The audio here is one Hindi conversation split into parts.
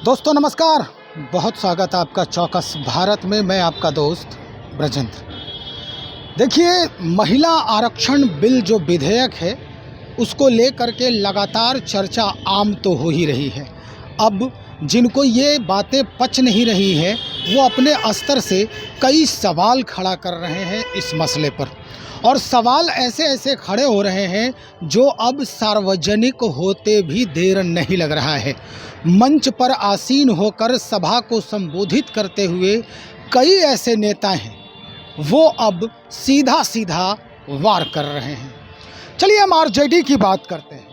दोस्तों नमस्कार, बहुत स्वागत है आपका चौकस भारत में। मैं आपका दोस्त ब्रजेंद्र। देखिए, महिला आरक्षण बिल जो विधेयक है उसको लेकर के लगातार चर्चा आम तो हो ही रही है। अब जिनको ये बातें पच नहीं रही है वो अपने स्तर से कई सवाल खड़ा कर रहे हैं इस मसले पर, और सवाल ऐसे ऐसे खड़े हो रहे हैं जो अब सार्वजनिक होते भी देर नहीं लग रहा है। मंच पर आसीन होकर सभा को संबोधित करते हुए कई ऐसे नेता हैं वो अब सीधा सीधा वार कर रहे हैं। चलिए हम आरजेडी की बात करते हैं।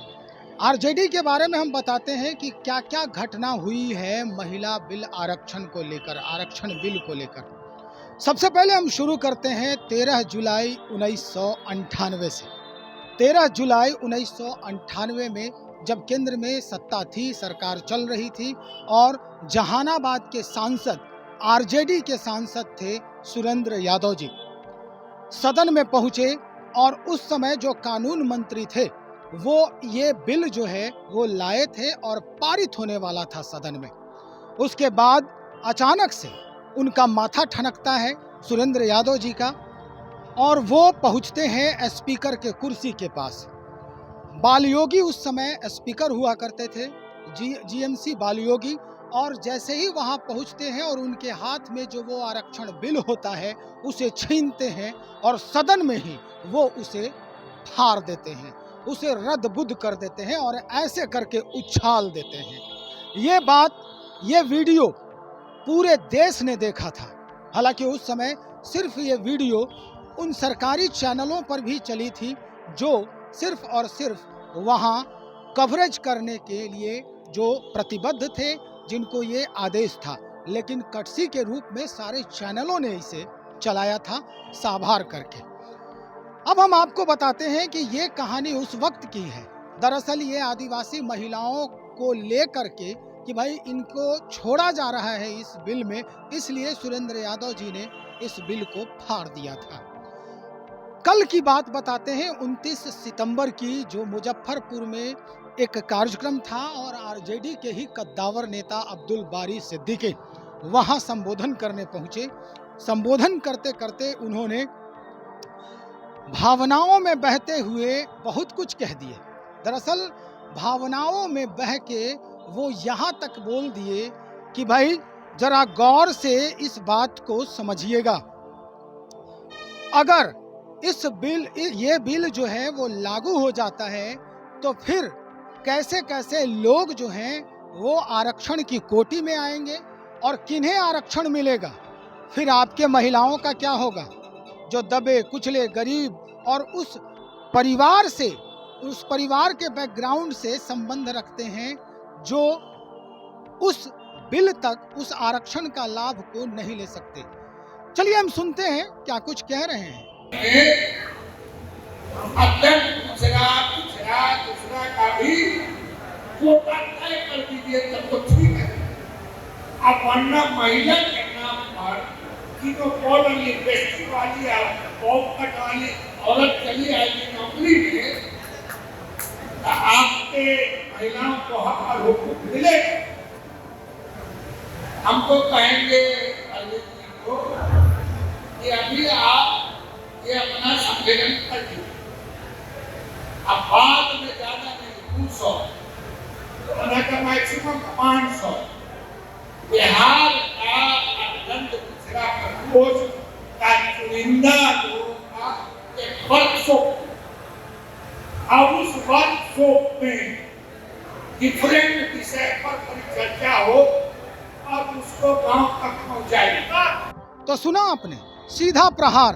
आरजेडी के बारे में हम बताते हैं कि क्या क्या घटना हुई है महिला बिल आरक्षण को लेकर, आरक्षण बिल को लेकर। सबसे पहले हम शुरू करते हैं 13 जुलाई 1998 से। 13 जुलाई 1998 में जब केंद्र में सत्ता थी, सरकार चल रही थी और जहानाबाद के सांसद, आरजेडी के सांसद थे सुरेंद्र यादव जी, सदन में पहुंचे और उस समय जो कानून मंत्री थे वो ये बिल जो है वो लाए थे और पारित होने वाला था सदन में। उसके बाद अचानक से उनका माथा ठनकता है सुरेंद्र यादव जी का, और वो पहुंचते हैं स्पीकर के कुर्सी के पास। बालयोगी उस समय स्पीकर हुआ करते थे, जीएमसी बालयोगी, और जैसे ही वहां पहुंचते हैं और उनके हाथ में जो वो आरक्षण बिल होता है उसे छीनते हैं और सदन में ही वो उसे फाड़ देते हैं, उसे रद्द-बुद्द कर देते हैं और ऐसे करके उछाल देते हैं। ये बात, ये वीडियो पूरे देश ने देखा था। हालांकि उस समय सिर्फ ये वीडियो उन सरकारी चैनलों पर भी चली थी जो सिर्फ और सिर्फ वहाँ कवरेज करने के लिए जो प्रतिबद्ध थे, जिनको ये आदेश था, लेकिन कटसी के रूप में सारे चैनलों ने इसे चलाया था साभार करके। अब हम आपको बताते हैं कि ये कहानी उस वक्त की है। दरअसल ये आदिवासी महिलाओं को लेकर के कि भाई इनको छोड़ा जा रहा है इस बिल में, इसलिए सुरेंद्र यादव जी ने इस बिल को फाड़ दिया था। कल की बात बताते हैं, 29 सितंबर की, जो मुजफ्फरपुर में एक कार्यक्रम था और आरजेडी के ही कद्दावर नेता अब्दुल बारी सिद्दीकी वहां संबोधन करने पहुंचे। संबोधन करते करते उन्होंने भावनाओं में बहते हुए बहुत कुछ कह दिए। दरअसल भावनाओं में बह के वो यहाँ तक बोल दिए कि भाई जरा गौर से इस बात को समझिएगा, अगर ये बिल जो है वो लागू हो जाता है तो फिर कैसे कैसे लोग जो हैं वो आरक्षण की कोटि में आएंगे और किन्हें आरक्षण मिलेगा, फिर आपके महिलाओं का क्या होगा जो दबे कुचले गरीब और उस परिवार के बैकग्राउंड से संबंध रखते हैं जो उस बिल तक, उस आरक्षण का लाभ को नहीं ले सकते। चलिए हम सुनते हैं क्या कुछ कह रहे हैं। दूसरा का भी कोटा तय कर दीजिए तब तो ठीक है। अब वरना महिला के नाम पर कि तो कॉलोनी बेस्टी वाली बॉब कट वाली औरत चली आएगी नौकरी में, आपके महिलाओं को हक और हुकूक मिलेगा। हमको कहेंगे को कि अभी आप ये अपना संवेदन कर दीजिए, अब बाद में ज्यादा नहीं 200 का मैक्सिमम 500 बिहार का अत्यंत पिछड़ा प्रकोष्ठ का चुनिंदा लोगों का एक वर्कशॉप, अब उस वर्कशॉप में डिफरेंट विषय पर परिचर्चा हो और उसको गांव तक पहुंचाएगा। तो सुना आपने, सीधा प्रहार।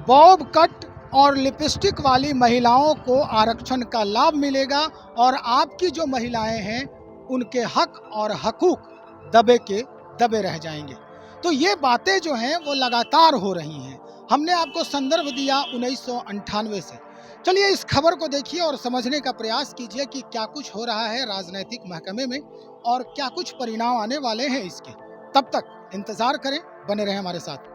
बॉब कट और लिपस्टिक वाली महिलाओं को आरक्षण का लाभ मिलेगा और आपकी जो महिलाएं हैं उनके हक और हकूक दबे के दबे रह जाएंगे। तो ये बातें जो हैं वो लगातार हो रही हैं। हमने आपको संदर्भ दिया 1998 से। चलिए इस खबर को देखिए और समझने का प्रयास कीजिए कि क्या कुछ हो रहा है राजनीतिक महकमे में और क्या कुछ परिणाम आने वाले हैं इसके। तब तक इंतजार करें, बने रहें हमारे साथ।